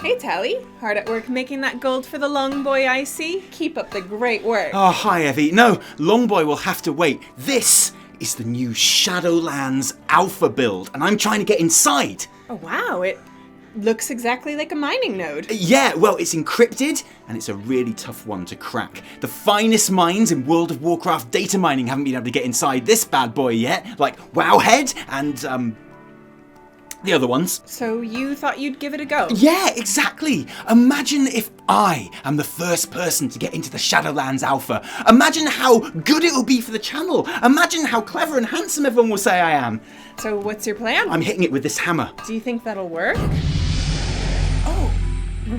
Hey Tally, hard at work making that gold for the long boy I see. Keep up the great work. Oh, hi Evie. No, Longboy will have to wait. This is the new Shadowlands Alpha build, and I'm trying to get inside. Oh wow, it looks exactly like a mining node. Yeah, well, it's encrypted, and it's a really tough one to crack. The finest minds in World of Warcraft data mining haven't been able to get inside this bad boy yet, like Wowhead and, the other ones. So you thought you'd give it a go? Yeah, exactly. Imagine if I am the first person to get into the Shadowlands Alpha. Imagine how good it will be for the channel. Imagine how clever and handsome everyone will say I am. So what's your plan? I'm hitting it with this hammer. Do you think that'll work? Oh,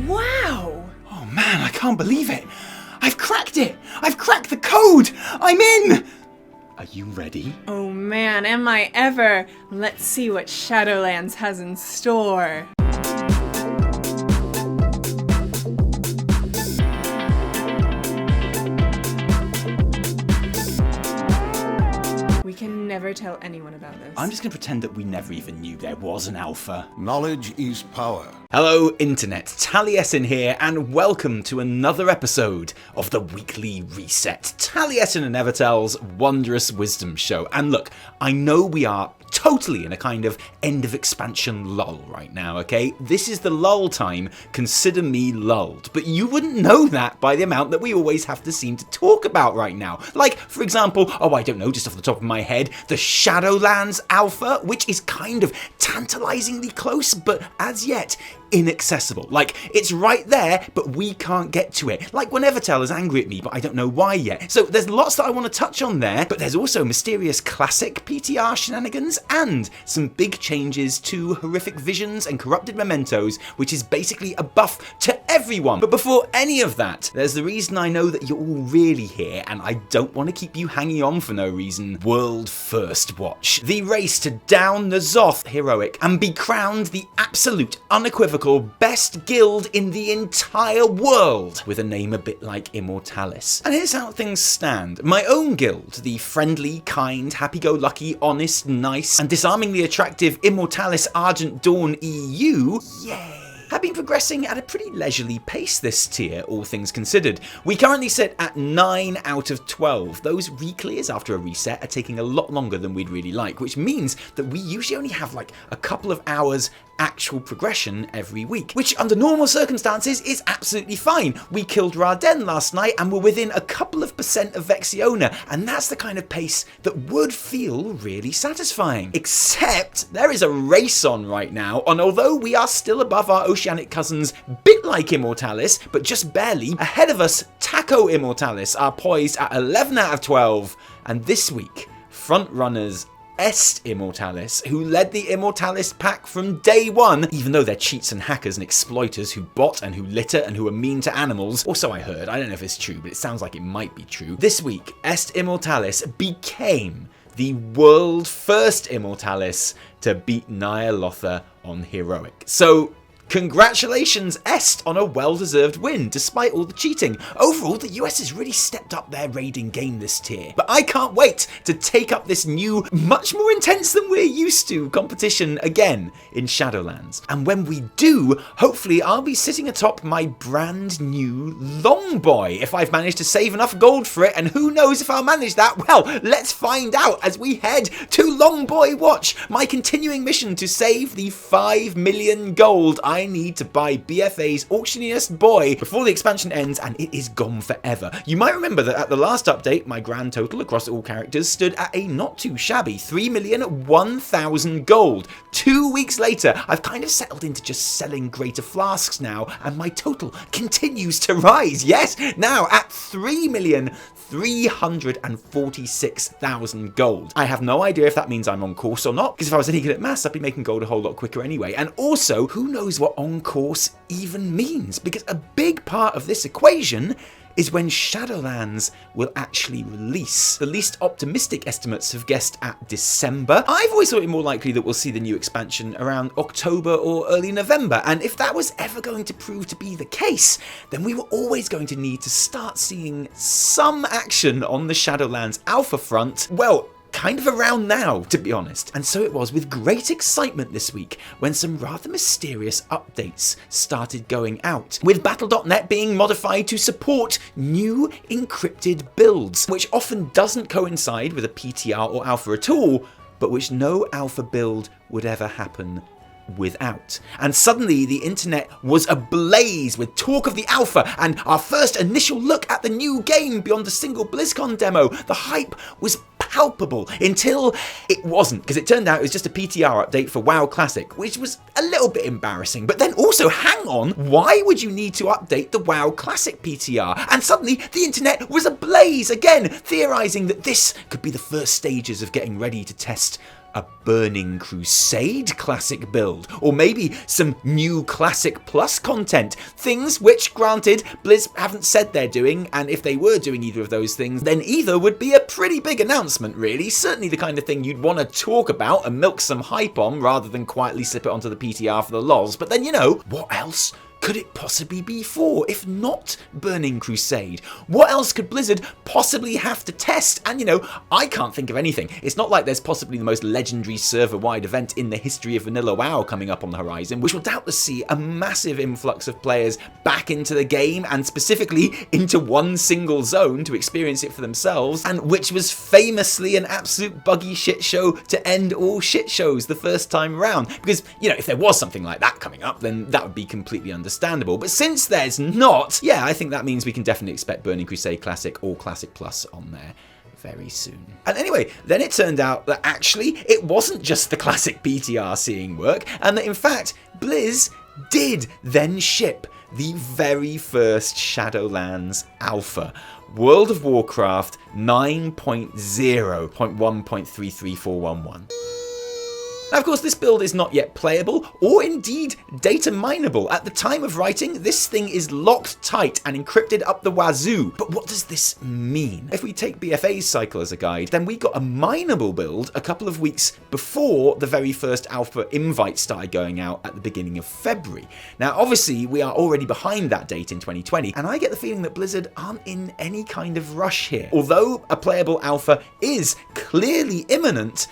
wow. Oh man, I can't believe it. I've cracked it. I've cracked the code. I'm in. Are you ready? Oh man, am I ever! Let's see what Shadowlands has in store. We can never tell anyone about this. I'm just going to pretend that we never even knew there was an alpha. Knowledge is power. Hello Internet, Taliesin here, and welcome to another episode of the Weekly Reset, Taliesin and Evitel's Wondrous Wisdomshow. And look, I know we are totally in a kind of end of expansion lull right now, okay? This is the lull time, consider me lulled. But you wouldn't know that by the amount that we always have to seem to talk about right now. Like, for example, oh I don't know, just off the top of my head, the Shadowlands Alpha, which is kind of tantalizingly close, but as yet inaccessible. Like, it's right there, but we can't get to it. Like when Evitel is angry at me, but I don't know why yet. So there's lots that I want to touch on there, but there's also mysterious classic PTR shenanigans and some big changes to horrific visions and corrupted mementos, which is basically a buff to everyone. But before any of that, there's the reason I know that you're all really here, and I don't want to keep you hanging on for no reason. World First Watch. The race to down the Zoth heroic and be crowned the absolute unequivocal best guild in the entire world, with a name a bit like Immortalis. And here's how things stand. My own guild, the friendly, kind, happy-go-lucky, honest, nice, and disarmingly attractive Immortalis Argent Dawn EU, yay, have been progressing at a pretty leisurely pace this tier, all things considered. We currently sit at 9 out of 12. Those re-clears after a reset are taking a lot longer than we'd really like, which means that we usually only have like a couple of hours actual progression every week, which under normal circumstances is absolutely fine. We killed Raden last night and we're within a couple of % of Vexiona, and that's the kind of pace that would feel really satisfying. Except there is a race on right now, and although we are still above our oceanic cousins, bit like Immortalis, but just barely, ahead of us, Taco Immortalis are poised at 11 out of 12, and this week, front runners Est Immortalis, who led the Immortalis pack from day one, even though they're cheats and hackers and exploiters who bot and who litter and who are mean to animals, or so I heard. I don't know if it's true, but it sounds like it might be true. This week, Est Immortalis became the world first Immortalis to beat Ny'alotha on heroic. So congratulations, Est, on a well-deserved win, despite all the cheating. Overall, the US has really stepped up their raiding game this tier. But I can't wait to take up this new, much more intense than we're used to, competition again in Shadowlands. And when we do, hopefully I'll be sitting atop my brand new Longboy, if I've managed to save enough gold for it, and who knows if I'll manage that? Well, let's find out as we head to Longboy Watch, my continuing mission to save the 5 million gold I need to buy BFA's auctioneer's boy before the expansion ends, and it is gone forever. You might remember that at the last update, my grand total across all characters stood at a not too shabby 3,001,000 gold. 2 weeks later, I've kind of settled into just selling greater flasks now, and my total continues to rise. Yes, now at 3,346,000 gold. I have no idea if that means I'm on course or not, because if I was any good at maths, I'd be making gold a whole lot quicker anyway. And also, who knows what on course even means, because a big part of this equation is when Shadowlands will actually release. The least optimistic estimates have guessed at December. I've always thought it more likely that we'll see the new expansion around October or early November, and if that was ever going to prove to be the case, then we were always going to need to start seeing some action on the Shadowlands Alpha front, well, kind of around now, to be honest. And so it was with great excitement this week when some rather mysterious updates started going out, with Battle.net being modified to support new encrypted builds, which often doesn't coincide with a PTR or alpha at all, but which no alpha build would ever happen without. And suddenly the internet was ablaze with talk of the alpha and our first initial look at the new game beyond a single BlizzCon demo. The hype was palpable until it wasn't, because it turned out it was just a PTR update for WoW Classic, which was a little bit embarrassing. But then also, hang on, why would you need to update the WoW Classic PTR? And suddenly the internet was ablaze again, theorizing that this could be the first stages of getting ready to test a Burning Crusade Classic build, or maybe some new Classic Plus content, things which, granted, Blizz haven't said they're doing, and if they were doing either of those things, then either would be a pretty big announcement, really. Certainly the kind of thing you'd want to talk about and milk some hype on, rather than quietly slip it onto the PTR for the lols. But then, you know, what else could it possibly be for, if not Burning Crusade? What else could Blizzard possibly have to test? And you know, I can't think of anything. It's not like there's possibly the most legendary server-wide event in the history of vanilla WoW coming up on the horizon, which will doubtless see a massive influx of players back into the game, and specifically into one single zone to experience it for themselves, and which was famously an absolute buggy shit show to end all shit shows the first time around. Because, you know, if there was something like that coming up, then that would be completely understandable. But since there's not, yeah, I think that means we can definitely expect Burning Crusade Classic or Classic Plus on there very soon. And anyway, then it turned out that actually it wasn't just the Classic PTR seeing work, and that in fact Blizz did then ship the very first Shadowlands Alpha, World of Warcraft 9.0.1.33411. Now, of course, this build is not yet playable, or indeed data mineable. At the time of writing, this thing is locked tight and encrypted up the wazoo. But what does this mean? If we take BFA's cycle as a guide, then we got a mineable build a couple of weeks before the very first alpha invites started going out at the beginning of February. Now, obviously, we are already behind that date in 2020, and I get the feeling that Blizzard aren't in any kind of rush here. Although a playable alpha is clearly imminent,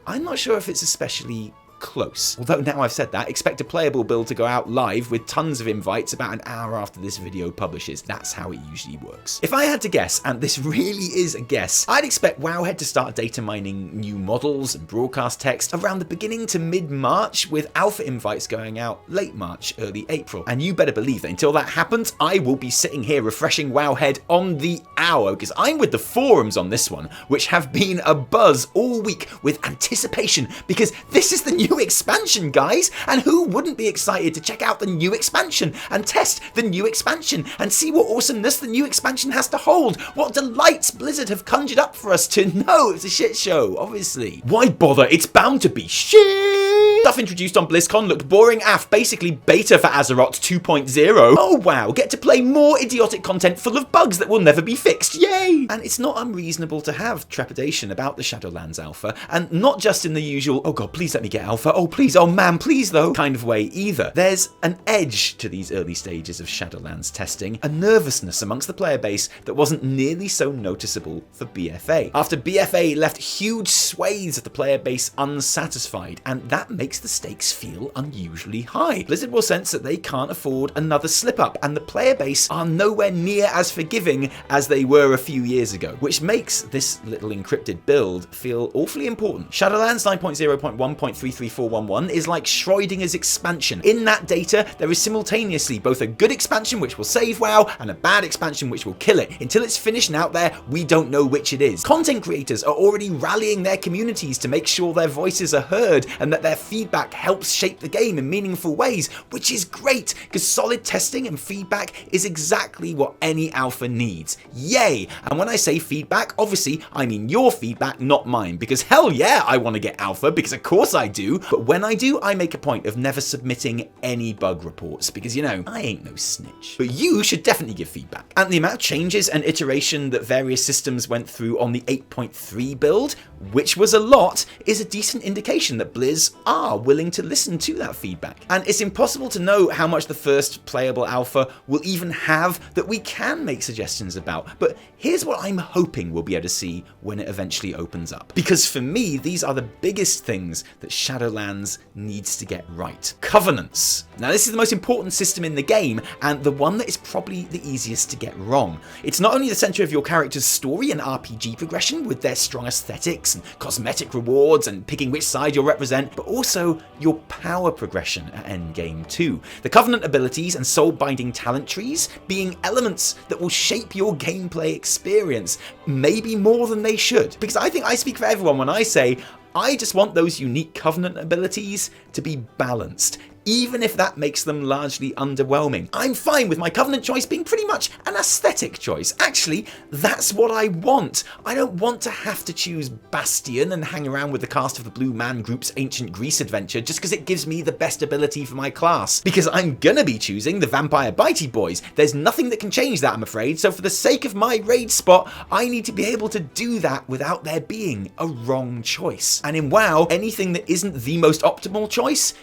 I'm not sure if it's especially close. Although now I've said that, expect a playable build to go out live with tons of invites about an hour after this video publishes. That's how it usually works. If I had to guess, and this really is a guess, I'd expect Wowhead to start data mining new models and broadcast text around the beginning to mid-March, with alpha invites going out late March, early April. And you better believe that until that happens, I will be sitting here refreshing Wowhead on the hour, because I'm with the forums on this one, which have been abuzz all week with anticipation, because this is the new expansion, guys, and who wouldn't be excited to check out the new expansion and test the new expansion and see what awesomeness the new expansion has to hold, what delights Blizzard have conjured up for us to know it's a shit show, obviously. Why bother? It's bound to be shit! Stuff introduced on BlizzCon looked boring af, basically beta for Azeroth 2.0. Oh wow, get to play more idiotic content full of bugs that will never be fixed, yay! And it's not unreasonable to have trepidation about the Shadowlands Alpha, and not just in the usual, oh god, please let me get alpha, oh please, oh man, please though, kind of way either. There's an edge to these early stages of Shadowlands testing, a nervousness amongst the player base that wasn't nearly so noticeable for BFA. After BFA left huge swathes of the player base unsatisfied, and that makes the stakes feel unusually high. Blizzard will sense that they can't afford another slip up, and the player base are nowhere near as forgiving as they were a few years ago, which makes this little encrypted build feel awfully important. Shadowlands 9.0.1.33411 is like Schrodinger's expansion. In that data, there is simultaneously both a good expansion which will save WoW and a bad expansion which will kill it. Until it's finished and out there, we don't know which it is. Content creators are already rallying their communities to make sure their voices are heard and that their feedback helps shape the game in meaningful ways, which is great, because solid testing and feedback is exactly what any alpha needs. Yay! And when I say feedback, obviously I mean your feedback, not mine, because hell yeah, I want to get alpha, because of course I do, but when I do, I make a point of never submitting any bug reports, because you know, I ain't no snitch. But you should definitely give feedback. And the amount of changes and iteration that various systems went through on the 8.3 build, which was a lot, is a decent indication that Blizz are are willing to listen to that feedback. And it's impossible to know how much the first playable alpha will even have that we can make suggestions about. But here's what I'm hoping we'll be able to see when it eventually opens up. Because for me, these are the biggest things that Shadowlands needs to get right. Covenants. Now, this is the most important system in the game, and the one that is probably the easiest to get wrong. It's not only the center of your character's story and RPG progression with their strong aesthetics and cosmetic rewards and picking which side you'll represent, but also your power progression at endgame too. The Covenant abilities and soul-binding talent trees being elements that will shape your gameplay experience, maybe more than they should. Because I think I speak for everyone when I say, I just want those unique Covenant abilities to be balanced, even if that makes them largely underwhelming. I'm fine with my Covenant choice being pretty much an aesthetic choice. Actually, that's what I want. I don't want to have to choose Bastion and hang around with the cast of the Blue Man Group's Ancient Greece adventure just because it gives me the best ability for my class. Because I'm gonna be choosing the Vampire Bitey Boys. There's nothing that can change that, I'm afraid, so for the sake of my raid spot, I need to be able to do that without there being a wrong choice. And in WoW, anything that isn't the most optimal choice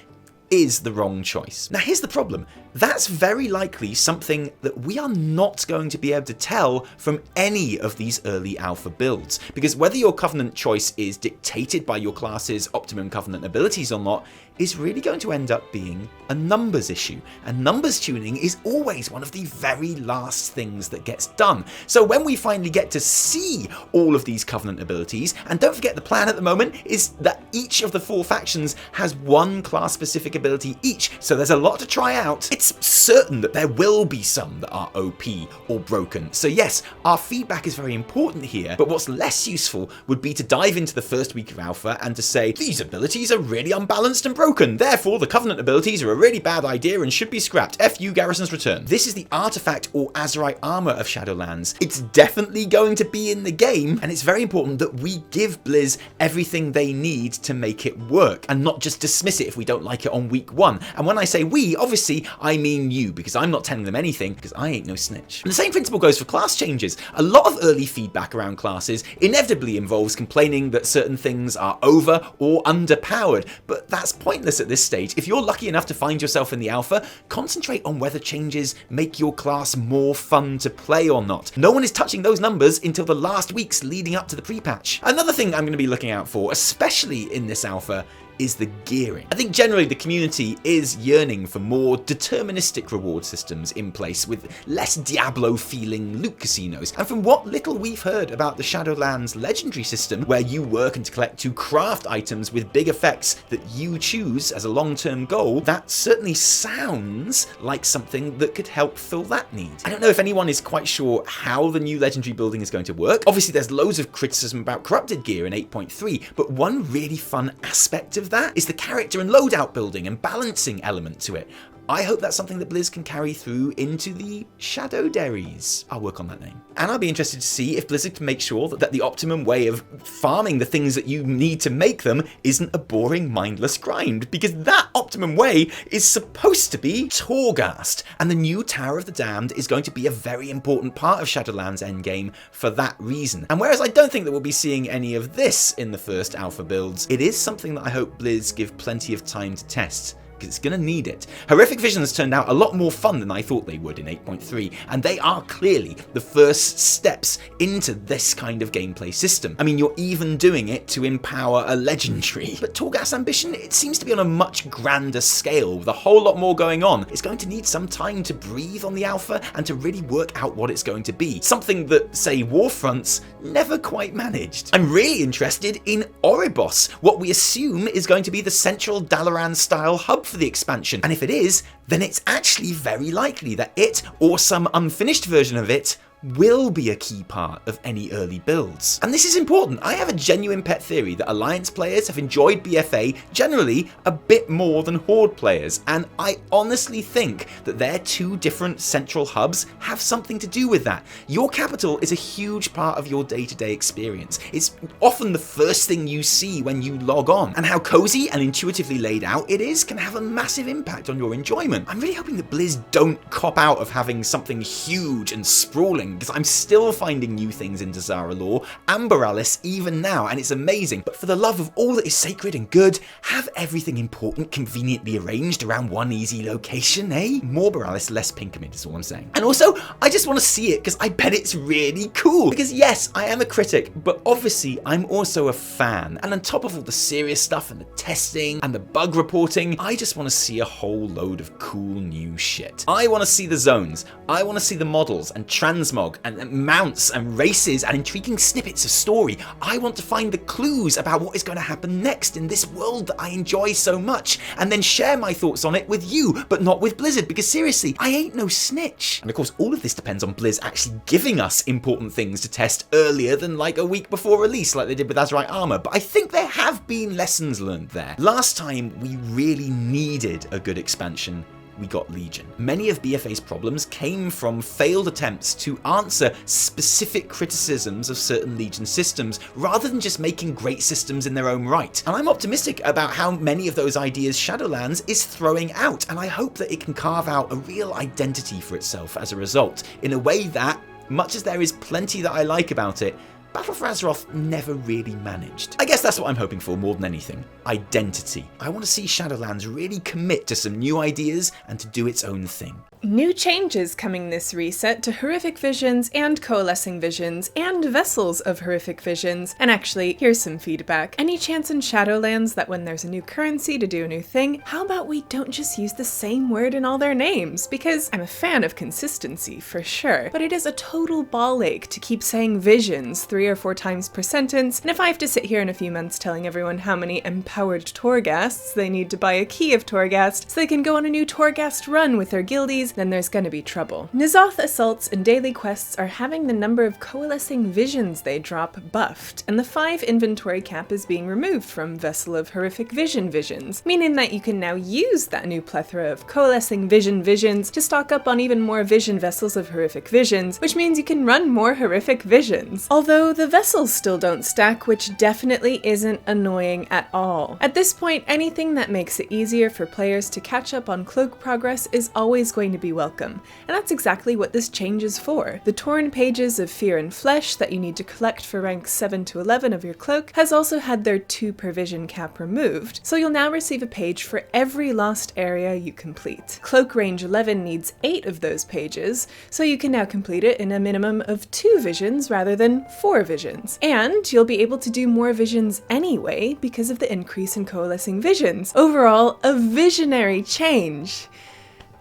is the wrong choice. Now here's the problem. That's very likely something that we are not going to be able to tell from any of these early alpha builds, because whether your Covenant choice is dictated by your class's optimum Covenant abilities or not is really going to end up being a numbers issue, and numbers tuning is always one of the very last things that gets done. So when we finally get to see all of these Covenant abilities, and don't forget the plan at the moment is that each of the 4 factions has one class specific ability each, so there's a lot to try out. It's certain that there will be some that are OP or broken. So yes, our feedback is very important here, but what's less useful would be to dive into the first week of alpha and to say, these abilities are really unbalanced and broken, therefore the Covenant abilities are a really bad idea and should be scrapped. F you, Garrison's Return. This is the artifact or Azerite armor of Shadowlands. It's definitely going to be in the game, and it's very important that we give Blizz everything they need to make it work, and not just dismiss it if we don't like it on week 1. And when I say we, obviously I mean you, because I'm not telling them anything, because I ain't no snitch. And the same principle goes for class changes. A lot of early feedback around classes inevitably involves complaining that certain things are over or underpowered, but that's pointless at this stage. If you're lucky enough to find yourself in the alpha, concentrate on whether changes make your class more fun to play or not. No one is touching those numbers until the last weeks leading up to the pre-patch. Another thing I'm going to be looking out for, especially in this alpha, is the gearing. I think generally the community is yearning for more deterministic reward systems in place with less Diablo feeling loot casinos. And from what little we've heard about the Shadowlands legendary system, where you work and collect to craft items with big effects that you choose as a long-term goal, that certainly sounds like something that could help fill that need. I don't know if anyone is quite sure how the new legendary building is going to work. Obviously there's loads of criticism about corrupted gear in 8.3, but one really fun aspect of that is the character and loadout building and balancing element to it. I hope that's something that Blizz can carry through into the Shadow Dairies. I'll work on that name. And I'll be interested to see if Blizzard can make sure that the optimum way of farming the things that you need to make them isn't a boring, mindless grind, because that optimum way is supposed to be Torghast, and the new Tower of the Damned is going to be a very important part of Shadowlands endgame for that reason. And whereas I don't think that we'll be seeing any of this in the first alpha builds, it is something that I hope Blizz give plenty of time to test, because it's going to need it. Horrific Visions turned out a lot more fun than I thought they would in 8.3, and they are clearly the first steps into this kind of gameplay system. I mean, you're even doing it to empower a legendary. But Torghast's ambition, it seems to be on a much grander scale, with a whole lot more going on. It's going to need some time to breathe on the alpha and to really work out what it's going to be. Something that, say, Warfronts never quite managed. I'm really interested in Oribos, what we assume is going to be the central Dalaran-style hub for the expansion, and if it is, then it's actually very likely that it, or some unfinished version of it, will be a key part of any early builds. And this is important. I have a genuine pet theory that Alliance players have enjoyed BFA generally a bit more than Horde players, and I honestly think that their 2 different central hubs have something to do with that. Your capital is a huge part of your day-to-day experience. It's often the first thing you see when you log on, and how cozy and intuitively laid out it is can have a massive impact on your enjoyment. I'm really hoping that Blizz don't cop out of having something huge and sprawling thing, because I'm still finding new things in Dazar Alor and Boralus even now, and it's amazing. But for the love of all that is sacred and good, have everything important conveniently arranged around one easy location, eh? More Boralus, less Pinkermid is all I'm saying. And also, I just want to see it because I bet it's really cool. Because yes, I am a critic, but obviously I'm also a fan. And on top of all the serious stuff and the testing and the bug reporting, I just want to see a whole load of cool new shit. I want to see the zones. I want to see the models and transmog and mounts and races and intriguing snippets of story. I want to find the clues about what is going to happen next in this world that I enjoy so much, and then share my thoughts on it with you, but not with Blizzard, because seriously, I ain't no snitch. And of course, all of this depends on Blizz actually giving us important things to test earlier than like a week before release, like they did with Azerite Armor, but I think there have been lessons learned there. Last time we really needed a good expansion, we got Legion. Many of BFA's problems came from failed attempts to answer specific criticisms of certain Legion systems, rather than just making great systems in their own right. And I'm optimistic about how many of those ideas Shadowlands is throwing out, and I hope that it can carve out a real identity for itself as a result, in a way that, much as there is plenty that I like about it, Battle for Azeroth never really managed. I guess that's what I'm hoping for more than anything. Identity. I want to see Shadowlands really commit to some new ideas and to do its own thing. New changes coming this reset to Horrific Visions and Coalescing Visions and Vessels of Horrific Visions. And actually, here's some feedback. Any chance in Shadowlands that when there's a new currency to do a new thing, how about we don't just use the same word in all their names? Because I'm a fan of consistency, for sure, but it is a total ball ache to keep saying visions 3 or 4 times per sentence, and if I have to sit here in a few months telling everyone how many empowered Torghasts they need to buy a key of Torghast so they can go on a new Torghast run with their guildies, then there's gonna be trouble. Ny'alotha assaults and daily quests are having the number of coalescing visions they drop buffed, and the 5 inventory cap is being removed from Vessel of Horrific Visions, meaning that you can now use that new plethora of coalescing visions to stock up on even more vision vessels of Horrific Visions, which means you can run more Horrific Visions. Although the vessels still don't stack, which definitely isn't annoying at all. At this point, anything that makes it easier for players to catch up on cloak progress is always going to be welcome, and that's exactly what this change is for. The torn pages of Fear and Flesh that you need to collect for ranks 7 to 11 of your cloak has also had their 2 per vision cap removed, so you'll now receive a page for every lost area you complete. Cloak range 11 needs 8 of those pages, so you can now complete it in a minimum of 2 visions rather than 4 visions. And you'll be able to do more visions anyway because of the increase in coalescing visions. Overall, a visionary change.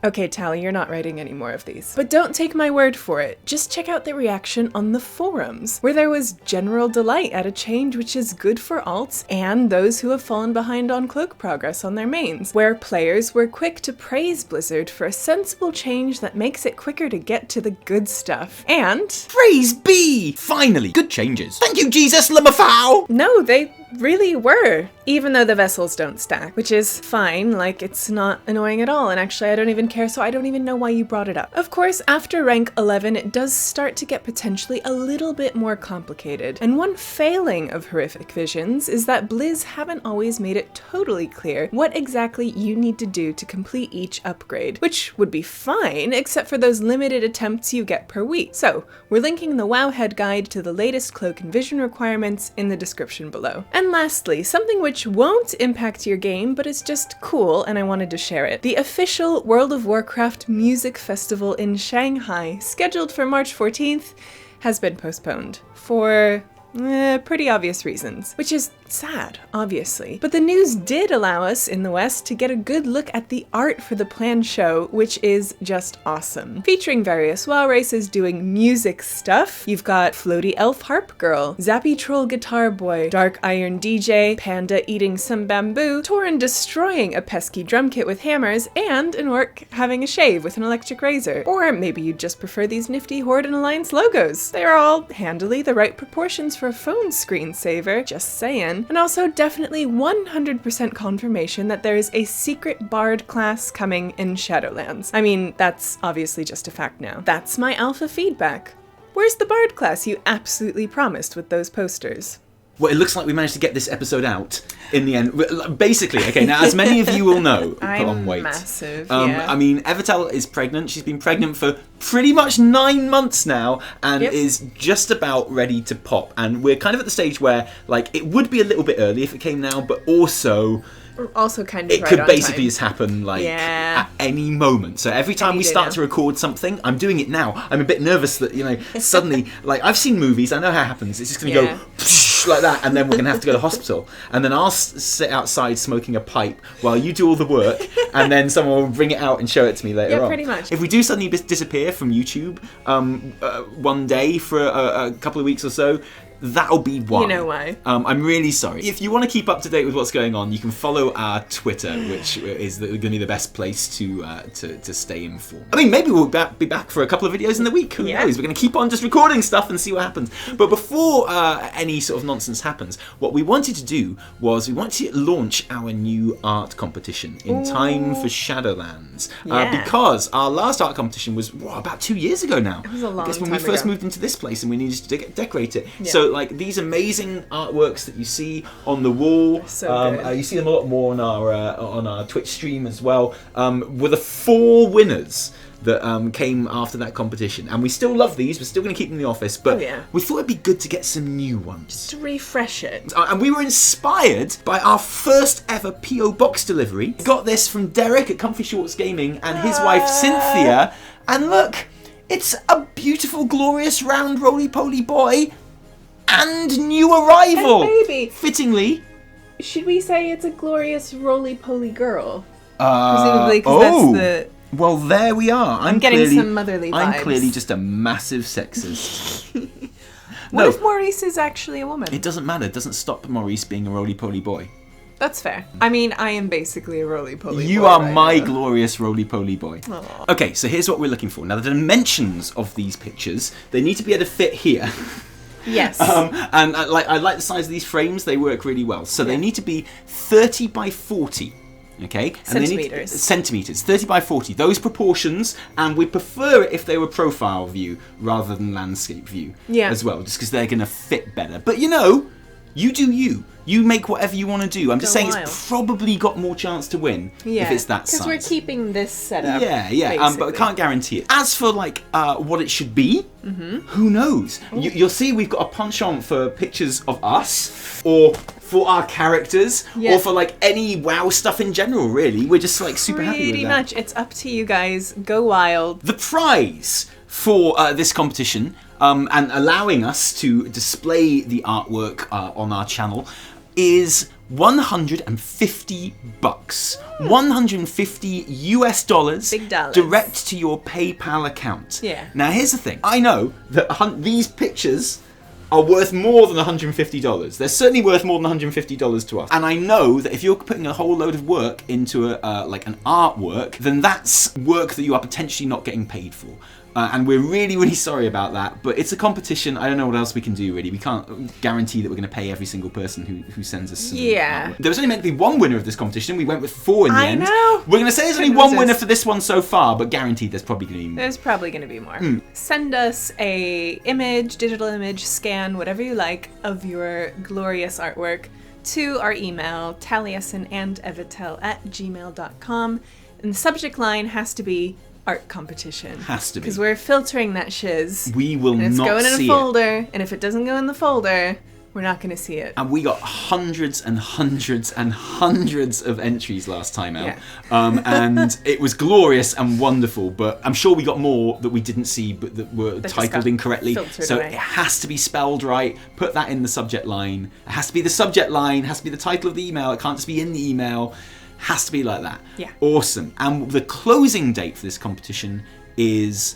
Okay, Tally, you're not writing any more of these. But don't take my word for it. Just check out the reaction on the forums, where there was general delight at a change which is good for alts and those who have fallen behind on cloak progress on their mains, where players were quick to praise Blizzard for a sensible change that makes it quicker to get to the good stuff. And Praise be! Finally, good changes. Thank you, Jesus, Lamafau! no, they really were, even though the vessels don't stack, which is fine, like it's not annoying at all, and actually I don't even care, so I don't even know why you brought it up. Of course, after rank 11, it does start to get potentially a little bit more complicated, and one failing of Horrific Visions is that Blizz haven't always made it totally clear what exactly you need to do to complete each upgrade, which would be fine, except for those limited attempts you get per week. So, we're linking the Wowhead guide to the latest cloak and vision requirements in the description below. And lastly, something which won't impact your game, but is just cool and I wanted to share it. The official World of Warcraft Music Festival in Shanghai, scheduled for March 14th, has been postponed for pretty obvious reasons, which is sad, obviously. But the news did allow us in the West to get a good look at the art for the planned show, which is just awesome. Featuring various WoW races doing music stuff. You've got Floaty Elf Harp Girl, Zappy Troll Guitar Boy, Dark Iron DJ, Panda eating some bamboo, Tauren destroying a pesky drum kit with hammers, and an orc having a shave with an electric razor. Or maybe you'd just prefer these nifty Horde and Alliance logos. They are all handily the right proportions for a phone screensaver, just saying. And also definitely 100% confirmation that there is a secret bard class coming in Shadowlands. I mean, that's obviously just a fact now. That's my alpha feedback. Where's the bard class you absolutely promised with those posters? Well, it looks like we managed to get this episode out in the end. Basically, okay, now as many of you will know, put on weight. Massive, I mean, Evitel is pregnant. She's been pregnant for pretty much 9 months now and is just about ready to pop. And we're kind of at the stage where, like, it would be a little bit early if it came now, but also kind of it could basically just happen like at any moment. So every time we start to record something, I'm doing it now. I'm a bit nervous that, you know, suddenly, like, I've seen movies, I know how it happens. It's just going to go like that, and then we're going to have to go to hospital. And then I'll sit outside smoking a pipe while you do all the work, and then someone will bring it out and show it to me later on. Yeah, pretty much. If we do suddenly disappear from YouTube one day for a couple of weeks or so, that'll be why. You know why. I'm really sorry. If you want to keep up to date with what's going on, you can follow our Twitter, which is going to be the best place to stay informed. I mean, maybe we'll be back for a couple of videos in the week. Who knows? We're going to keep on just recording stuff and see what happens. But before any sort of nonsense happens, what we wanted to do was we wanted to launch our new art competition in time for Shadowlands. Because our last art competition was about 2 years ago now. It was a long time I guess when we first moved into this place and we needed to decorate it. Yeah. So, like, these amazing artworks that you see on the wall, you see them a lot more on our Twitch stream as well, were the 4 winners that came after that competition. And we still love these, we're still going to keep them in the office, but we thought it'd be good to get some new ones. Just to refresh it. And we were inspired by our first ever P.O. Box delivery. We got this from Derek at Comfy Shorts Gaming and his wife Cynthia, and look, it's a beautiful, glorious, round, roly-poly boy and new arrival. And baby. Fittingly. Should we say it's a glorious roly-poly girl? Presumably, because that's the... Well, there we are. I'm getting some motherly vibes. I'm clearly just a massive sexist. What if Maurice is actually a woman? It doesn't matter. It doesn't stop Maurice being a roly-poly boy. That's fair. I mean, I am basically a roly-poly boy. You are my glorious roly-poly boy. Aww. Okay, so here's what we're looking for. Now, the dimensions of these pictures, they need to be able to fit here. Yes. And I like the size of these frames. They work really well. So they need to be 30 by 40. Okay? Centimetres. Centimetres. 30 by 40. Those proportions. And we prefer it if they were profile view rather than landscape view as well. Just because they're going to fit better. But you know, you do you. You make whatever you want to do. I'm just saying it's probably got more chance to win if it's that size. Because we're keeping this setup. But I can't guarantee it. As for like what it should be, who knows? You'll see we've got a punch-on for pictures of us, or for our characters, or for like any WoW stuff in general, really. We're just like super happy with that. Pretty much. It's up to you guys. Go wild. The prize for this competition, and allowing us to display the artwork on our channel, is $150. $150 US. Big dollars. Direct to your PayPal account. Yeah. Now here's the thing. I know that these pictures are worth more than $150. They're certainly worth more than $150 to us. And I know that if you're putting a whole load of work into like an artwork, then that's work that you are potentially not getting paid for. And we're really, really sorry about that. But it's a competition. I don't know what else we can do, really. We can't guarantee that we're going to pay every single person who sends us some artwork. There was only meant to be one winner of this competition. We went with 4 in the end. Know. We're going to say there's only one winner for this one so far, but guaranteed there's probably going to be more. There's probably going to be more. Send us a image, digital image, scan, whatever you like, of your glorious artwork to our email, taliesinandevitel@gmail.com. And the subject line has to be art competition. Has to be. Because we're filtering that shiz. We will not see it. It's going in a folder, and if it doesn't go in the folder, we're not going to see it. And we got hundreds and hundreds and hundreds of entries last time out. And it was glorious and wonderful, but I'm sure we got more that we didn't see but that were titled incorrectly. So it has to be spelled right. Put that in the subject line. It has to be the subject line. It has to be the title of the email. It can't just be in the email. Has to be like that. Yeah. Awesome. And the closing date for this competition is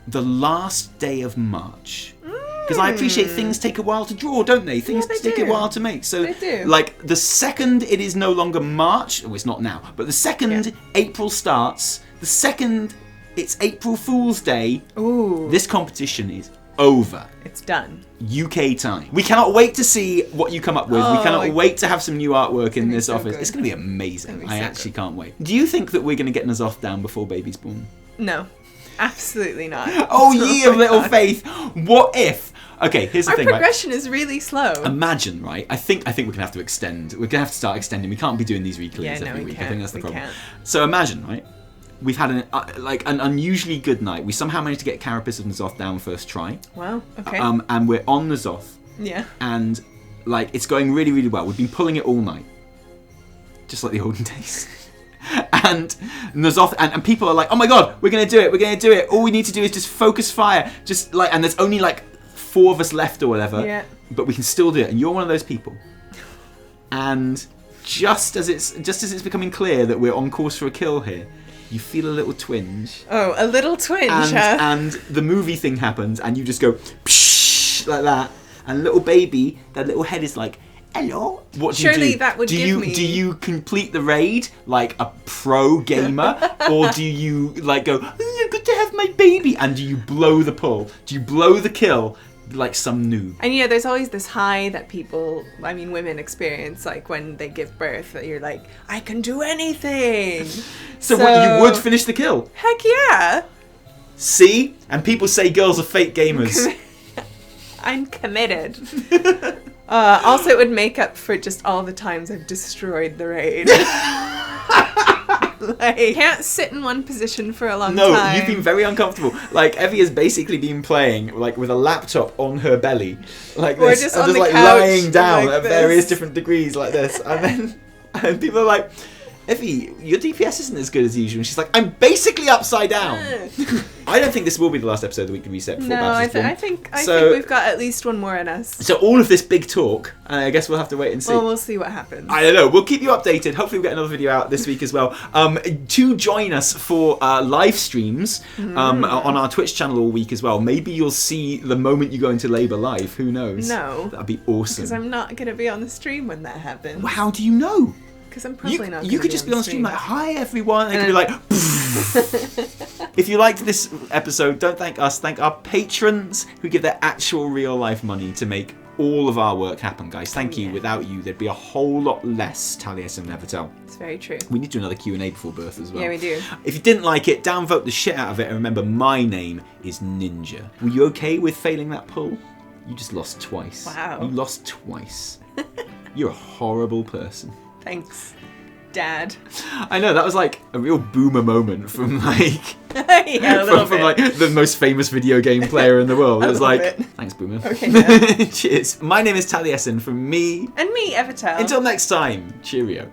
the last day of March. Because I appreciate things take a while to draw, don't they? Things take a while to make. So, like, the second it is no longer March, it's not now, but the second April starts, the second it's April Fool's Day, this competition is over. It's done. UK time. We cannot wait to see what you come up with. We cannot wait to have some new artwork in this office. It's going to be amazing. I actually can't wait. Do you think that we're going to get Ny'alotha down before baby's born? No. Absolutely not. Oh, ye of little faith. What if Okay, here's the Our thing, right? progression is really slow. Imagine, right? I think we're gonna have to extend. We're gonna have to start extending. We can't be doing these weeklies Yeah, no, every we week. I can't. think that's the We problem. can't. So imagine, right? We've had an unusually good night. We somehow managed to get Carapace of N'Zoth down first try. Wow, okay. And we're on N'Zoth. Yeah. And like it's going really, really well. We've been pulling it all night, just like the olden days. And N'Zoth and people are like, oh my god, we're gonna do it. All we need to do is just focus fire, just like, and there's only like 4 of us left or whatever. Yeah. But we can still do it, and you're one of those people. And just as it's becoming clear that we're on course for a kill here, you feel a little twinge. Oh, a little twinge, and the movie thing happens, and you just go psh, like that, and little baby, that little head is like, hello. What do Surely you do? that would give me... Do you complete the raid like a pro gamer, or do you like go, oh, good to have my baby, and do you blow the pull? Do you blow the kill like some noob? And you know, there's always this high that women experience, like when they give birth, that you're like, I can do anything. So what, you would finish the kill? Heck yeah. See? And people say girls are fake gamers. I'm committed. Also, it would make up for just all the times I've destroyed the raid. Like, can't sit in one position for a long time. No, you've been very uncomfortable. Like, Evie has basically been playing like with a laptop on her belly, like or this, just and on just the like couch, lying down like at this. various different degrees, like this, and people are like, Evie, your DPS isn't as good as usual. And she's like, I'm basically upside down. I don't think this will be the last episode of the Weekly Reset before No, I Baptist think we've got at least one more in us. So all of this big talk, and I guess we'll have to wait and see. Well, we'll see what happens. I don't know. We'll keep you updated. Hopefully we'll get another video out this week as well. To join us for live streams on our Twitch channel all week as well. Maybe you'll see the moment you go into Labour live. Who knows? No. That'd be awesome. Because I'm not going to be on the stream when that happens. Well, how do you know? Because I'm probably not. You could just be on stream like, hi everyone. And it could be like, if you liked this episode, don't thank us. Thank our patrons who give their actual real life money to make all of our work happen, guys. Thank you. Without you, there'd be a whole lot less Taliesin and Evitel. It's very true. We need to do another Q&A before birth as well. Yeah, we do. If you didn't like it, downvote the shit out of it. And remember, my name is Ninja. Were you okay with failing that pull? You just lost twice. Wow. You lost twice. You're a horrible person. Thanks, Dad. I know, that was like a real boomer moment from like yeah, a little from bit. like the most famous video game player in the world. It was like, bit. thanks, boomer. Okay. Yeah. Cheers. My name is Taliesin from me. And me, Evitel. Until next time, cheerio.